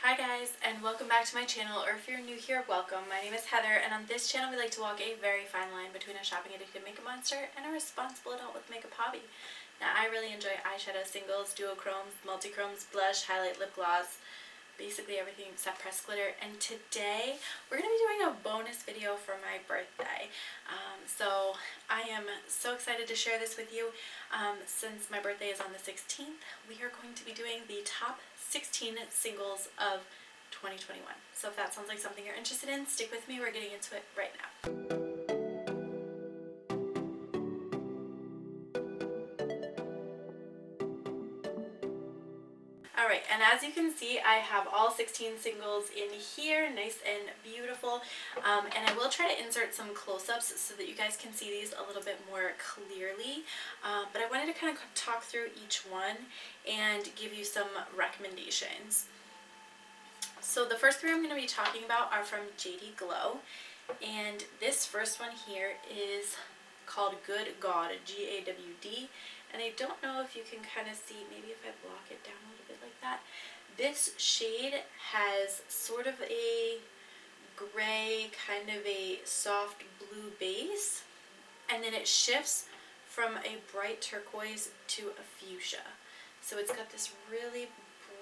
Hi guys, and welcome back to my channel, or if you're new here, welcome. My name is Heather, and on this channel we like to walk a very fine line between a shopping addicted makeup monster and a responsible adult with makeup hobby. Now, I really enjoy eyeshadow, singles, duochromes, multichromes, blush, highlight, lip gloss, basically everything except pressed glitter. And today we're going to be doing a bonus video for my birthday. So I am so excited to share this with you. Since my birthday is on the 16th, we are going to be doing the top 16 singles of 2021. So if that sounds like something you're interested in, stick with me. We're getting into it right now. Alright, and as you can see, I have all 16 singles in here, nice and beautiful, and I will try to insert some close-ups so that you guys can see these a little bit more clearly, but I wanted to kind of talk through each one and give you some recommendations. So the first three I'm going to be talking about are from JD Glow, and this first one here is called God Gawd, G-A-W-D, and I don't know if you can kind of see, maybe if I block it down a little bit like that. This shade has sort of a gray, kind of a soft blue base, and then it shifts from a bright turquoise to a fuchsia. So it's got this really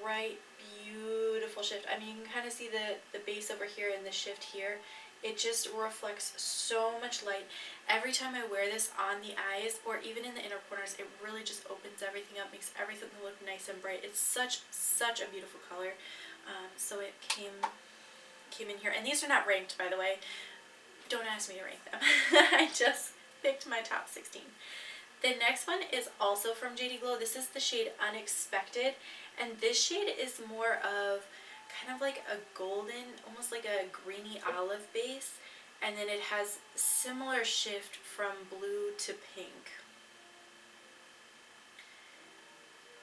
bright, beautiful shift. I mean, you can kind of see the base over here and the shift here. It just reflects so much light. Every time I wear this on the eyes or even in the inner corners, it really just opens everything up, makes everything look nice and bright. It's such a beautiful color. So it came in here. And these are not ranked, by the way. Don't ask me to rank them. I just picked my top 16. The next one is also from JD Glow. This is the shade Unexpected, and this shade is more of kind of like a golden, almost like a greeny olive base, and then it has similar shift from blue to pink.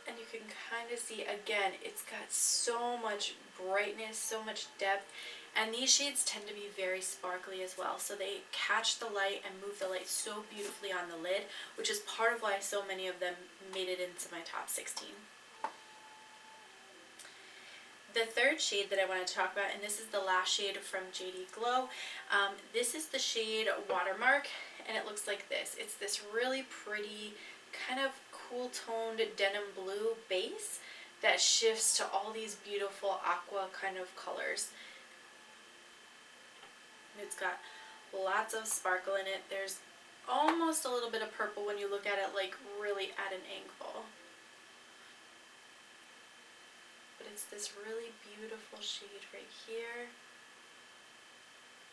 And you can kind of see, again, it's got so much brightness, so much depth, and these shades tend to be very sparkly as well, so they catch the light and move the light so beautifully on the lid, which is part of why so many of them made it into my top 16. The third shade that I want to talk about, and this is the last shade from JD Glow, this is the shade Watermark, and it looks like this. It's this really pretty, kind of cool toned denim blue base that shifts to all these beautiful aqua kind of colors. And it's got lots of sparkle in it. There's almost a little bit of purple when you look at it, like really at an angle. But it's this really beautiful shade right here.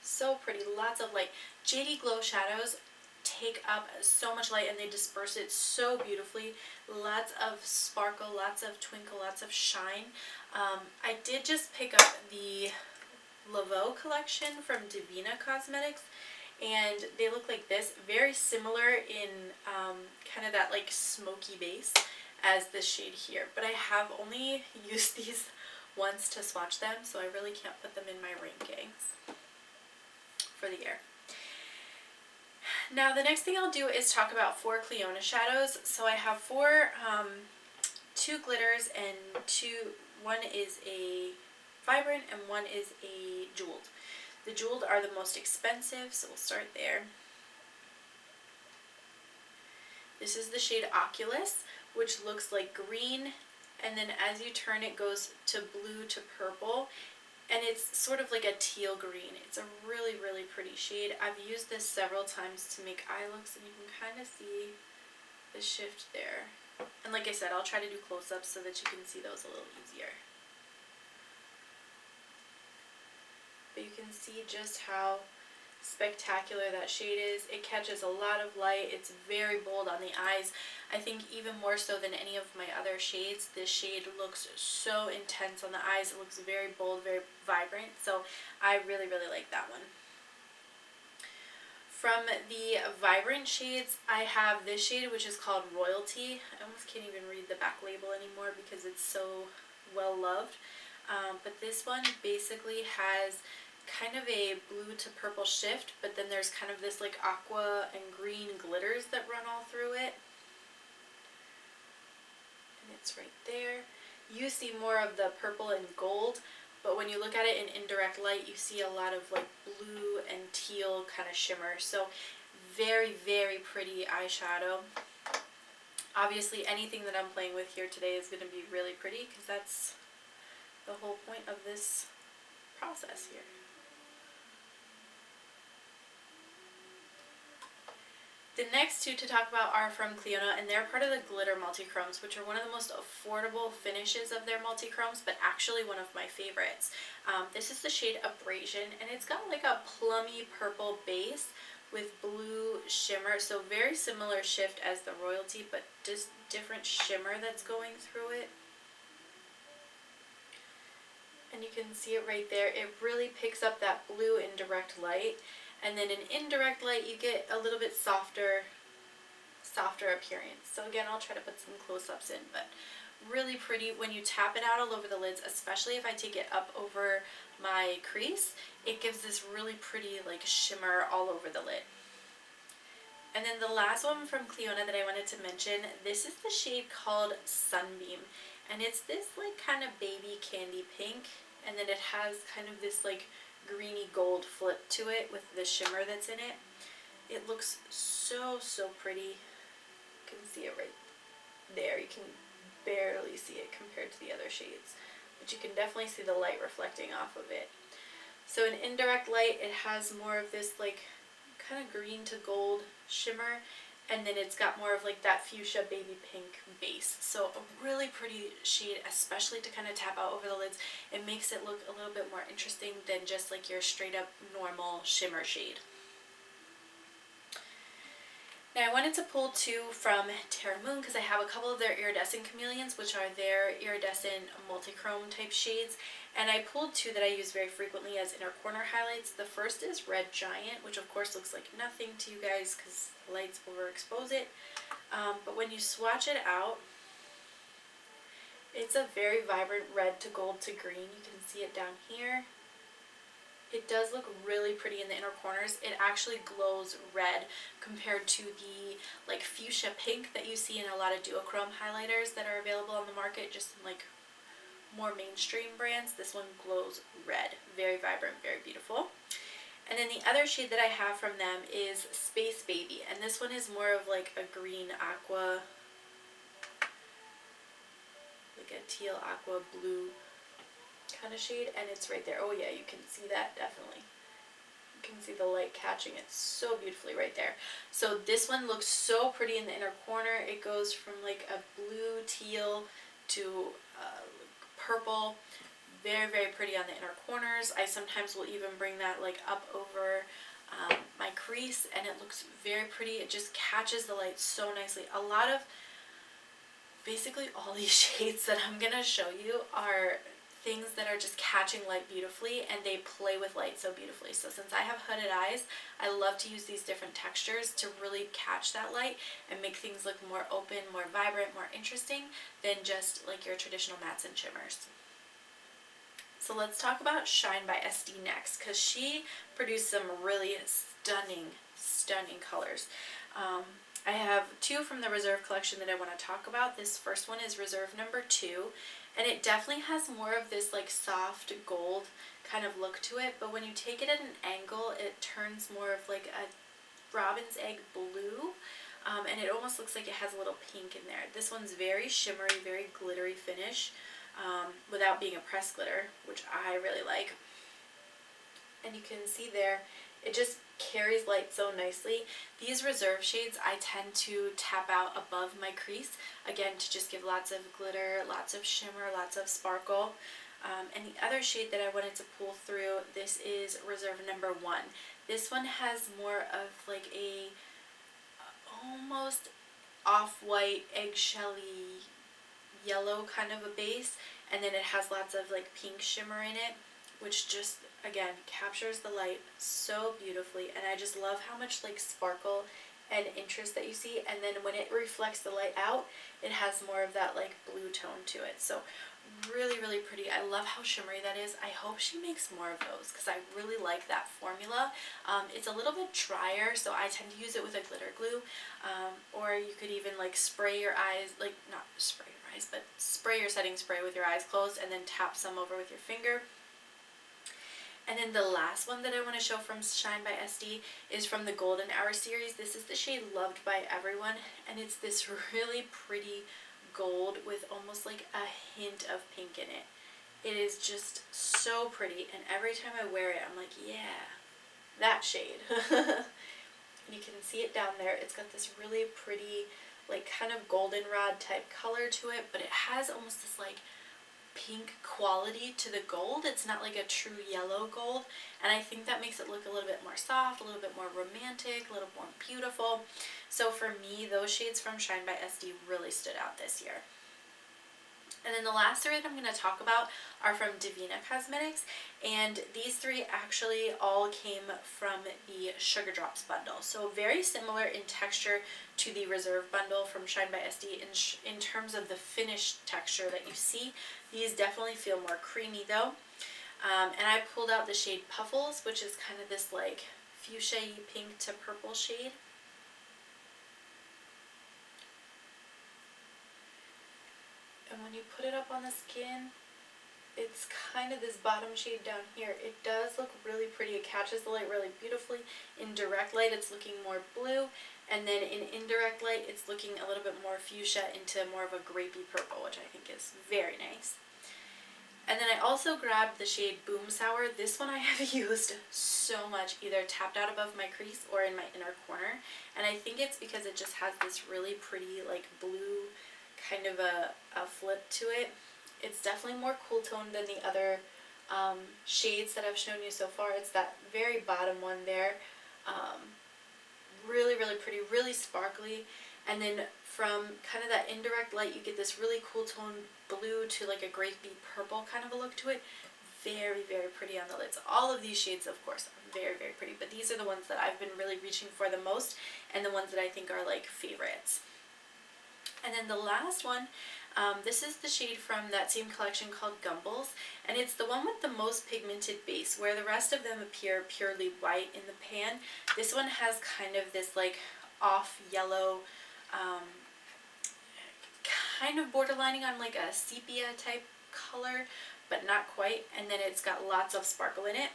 So pretty, lots of light. JD Glow shadows take up so much light and they disperse it so beautifully. Lots of sparkle, lots of twinkle, lots of shine. I did just pick up the Laveau collection from Davina Cosmetics, and they look like this, very similar in kind of that like smoky base as this shade here, but I have only used these once to swatch them, so I really can't put them in my rankings for the year. Now the next thing I'll do is talk about 4 Cleona shadows. So I have 4, 2 glitters and one is a vibrant and one is a jeweled. The jeweled are the most expensive, so we'll start there. This is the shade Oculus, which looks like green, and then as you turn it goes to blue to purple, and it's sort of like a teal green. It's a really pretty shade. I've used this several times to make eye looks, and you can kind of see the shift there. And like I said, I'll try to do close-ups so that you can see those a little easier. But you can see just how spectacular that shade is. It catches a lot of light. It's very bold on the eyes. I think even more so than any of my other shades, this shade looks so intense on the eyes. It looks very bold, very vibrant, so I really like that one. From the vibrant shades, I have this shade, which is called Royalty. I almost can't even read the back label anymore because it's so well loved. But this one basically has kind of a blue to purple shift, but then there's kind of this like aqua and green glitters that run all through it. And it's right there. You see more of the purple and gold, but when you look at it in indirect light, you see a lot of like blue and teal kind of shimmer. So very, very pretty eyeshadow. Obviously anything that I'm playing with here today is going to be really pretty because that's the whole point of this process here. The next two to talk about are from Cleona, and they're part of the glitter multi-chromes, which are one of the most affordable finishes of their multi-chromes, but actually one of my favorites. This is the shade Abrasion, and it's got like a plummy purple base with blue shimmer, so very similar shift as the Royalty, but just different shimmer that's going through it. And you can see it right there. It really picks up that blue in direct light. And then in indirect light, you get a little bit softer appearance. So again, I'll try to put some close-ups in, but really pretty when you tap it out all over the lids, especially if I take it up over my crease. It gives this really pretty like shimmer all over the lid. And then the last one from Cleona that I wanted to mention, this is the shade called Sunbeam. And it's this like kind of baby candy pink, and then it has kind of this like greeny gold flip to it with the shimmer that's in it. It looks so, so pretty. You can see it right there. You can barely see it compared to the other shades, but you can definitely see the light reflecting off of it. So in indirect light, it has more of this like kind of green to gold shimmer, and then it's got more of like that fuchsia baby pink base. So a really pretty shade, especially to kind of tap out over the lids. It makes it look a little bit more interesting than just like your straight up normal shimmer shade. Now I wanted to pull two from Terra Moon because I have a couple of their iridescent chameleons, which are their iridescent multi-chrome type shades. And I pulled two that I use very frequently as inner corner highlights. The first is Red Giant, which of course looks like nothing to you guys because the lights overexpose it. But when you swatch it out, it's a very vibrant red to gold to green. You can see it down here. It does look really pretty in the inner corners. It actually glows red compared to the like fuchsia pink that you see in a lot of duochrome highlighters that are available on the market, just in like more mainstream brands. This one glows red. Very vibrant, very beautiful. And then the other shade that I have from them is Space Baby, and this one is more of like a green aqua, like a teal aqua blue kind of shade, and it's right there. Oh yeah, you can see that definitely. You can see the light catching it so beautifully right there. So this one looks so pretty in the inner corner. It goes from like a blue teal to purple. Very, very pretty on the inner corners. I sometimes will even bring that like up over my crease, and it looks very pretty. It just catches the light so nicely. A lot of, basically all these shades that I'm gonna show you are things that are just catching light beautifully, and they play with light so beautifully. So since I have hooded eyes, I love to use these different textures to really catch that light and make things look more open, more vibrant, more interesting than just like your traditional mattes and shimmers. So let's talk about Shine by SD next, because she produced some really stunning colors. I have two from the Reserve collection that I want to talk about. This first one is Reserve number 2, and it definitely has more of this like soft gold kind of look to it, but when you take it at an angle, it turns more of like a robin's egg blue, and it almost looks like it has a little pink in there. This one's very shimmery, very glittery finish, without being a pressed glitter, which I really like. And you can see there, it just carries light so nicely. These Reserve shades I tend to tap out above my crease, again to just give lots of glitter, lots of shimmer, lots of sparkle. And the other shade that I wanted to pull through, this is Reserve number 1. This one has more of like a almost off-white eggshelly yellow kind of a base, and then it has lots of like pink shimmer in it, which just again captures the light so beautifully. And I just love how much like sparkle and interest that you see, and then when it reflects the light out, it has more of that like blue tone to it. So really pretty. I love how shimmery that is. I hope she makes more of those because I really like that formula. It's a little bit drier, so I tend to use it with a glitter glue, or you could even like spray your eyes, like not spray your eyes, but spray your setting spray with your eyes closed and then tap some over with your finger. And then the last one that I want to show from Shine by SD is from the Golden Hour series. This is the shade Loved by Everyone, and it's this really pretty gold with almost like a hint of pink in it. It is just so pretty, and every time I wear it, I'm like, yeah, that shade. You can see it down there. It's got this really pretty, like kind of goldenrod type color to it, but it has almost this like pink quality to the gold. It's not like a true yellow gold, and I think that makes it look a little bit more soft, a little bit more romantic, a little more beautiful. So for me, those shades from Shine by SD really stood out this year. And then the last three that I'm going to talk about are from Davina Cosmetics, and these three actually all came from the Sugar Drops bundle. So very similar in texture to the Reserve bundle from Shine by SD in terms of the finished texture that you see. These definitely feel more creamy though. And I pulled out the shade Puffles, which is kind of this like fuchsia-y pink to purple shade. And when you put it up on the skin, it's kind of this bottom shade down here. It does look really pretty. It catches the light really beautifully. In direct light, it's looking more blue. And then in indirect light, it's looking a little bit more fuchsia into more of a grapey purple, which I think is very nice. And then I also grabbed the shade Boom Sour. This one I have used so much, either tapped out above my crease or in my inner corner. And I think it's because it just has this really pretty like blue kind of a flip to it. It's definitely more cool toned than the other shades that I've shown you so far. It's that very bottom one there. Really, really pretty, really sparkly. And then from kind of that indirect light, you get this really cool tone blue to like a grapey purple kind of a look to it. Very, very pretty on the lids. All of these shades, of course, are very, very pretty, but these are the ones that I've been really reaching for the most, and the ones that I think are like favorites. And then the last one, this is the shade from that same collection called Gumballs, and it's the one with the most pigmented base, where the rest of them appear purely white in the pan. This one has kind of this like off yellow, kind of borderlining on like a sepia type color, but not quite, and then it's got lots of sparkle in it.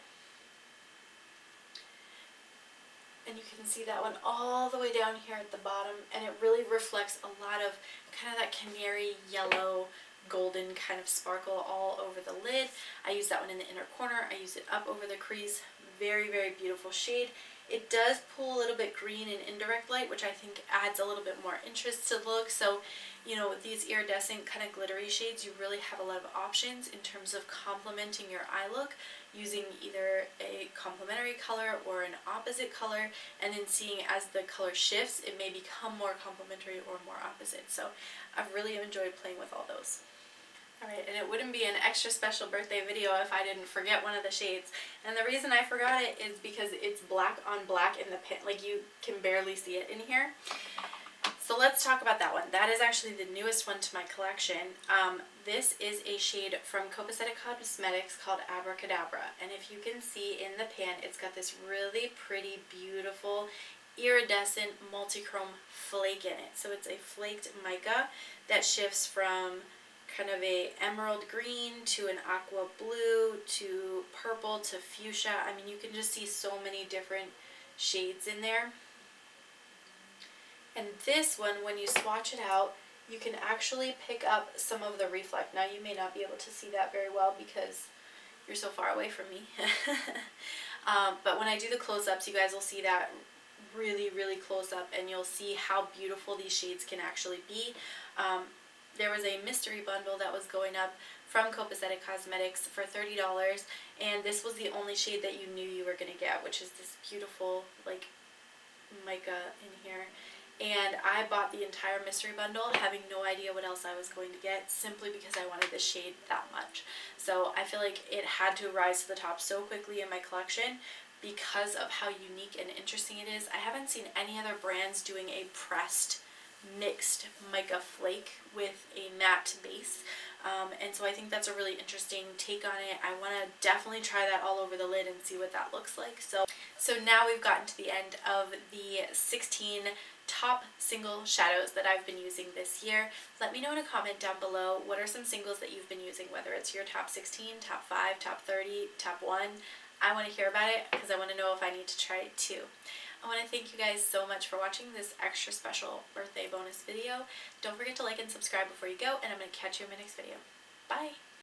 And you can see that one all the way down here at the bottom, and it really reflects a lot of kind of that canary yellow golden kind of sparkle all over the lid. I use that one in the inner corner. I use it up over the crease. Very, very beautiful shade. It does pull a little bit green in indirect light, which I think adds a little bit more interest to the look. So, you know, with these iridescent kind of glittery shades, you really have a lot of options in terms of complementing your eye look, using either a complementary color or an opposite color, and then seeing as the color shifts, it may become more complementary or more opposite. So I've really enjoyed playing with all those. Alright, and it wouldn't be an extra special birthday video if I didn't forget one of the shades. And the reason I forgot it is because it's black on black in the pin. Like, you can barely see it in here. So let's talk about that one. That is actually the newest one to my collection. This is a shade from Copacetic Cosmetics called Abracadabra. And if you can see in the pan, it's got this really pretty, beautiful, iridescent multichrome flake in it. So it's a flaked mica that shifts from kind of a emerald green to an aqua blue to purple to fuchsia. I mean, you can just see so many different shades in there. And this one, when you swatch it out, you can actually pick up some of the reflect. Now, you may not be able to see that very well because you're so far away from me. But when I do the close-ups, you guys will see that really, really close up, and you'll see how beautiful these shades can actually be. There was a mystery bundle that was going up from Copacetic Cosmetics for $30, and this was the only shade that you knew you were going to get, which is this beautiful, like, mica in here. And I bought the entire mystery bundle, having no idea what else I was going to get, simply because I wanted this shade that much. So I feel like it had to rise to the top so quickly in my collection because of how unique and interesting it is. I haven't seen any other brands doing a pressed mixed mica flake with a matte base. And so I think that's a really interesting take on it. I want to definitely try that all over the lid and see what that looks like. So now we've gotten to the end of the 16 top single shadows that I've been using this year. Let me know in a comment down below what are some singles that you've been using, whether it's your top 16, top 5, top 30, top 1. I want to hear about it because I want to know if I need to try it too. I want to thank you guys so much for watching this extra special birthday bonus video. Don't forget to like and subscribe before you go, and I'm going to catch you in my next video. Bye!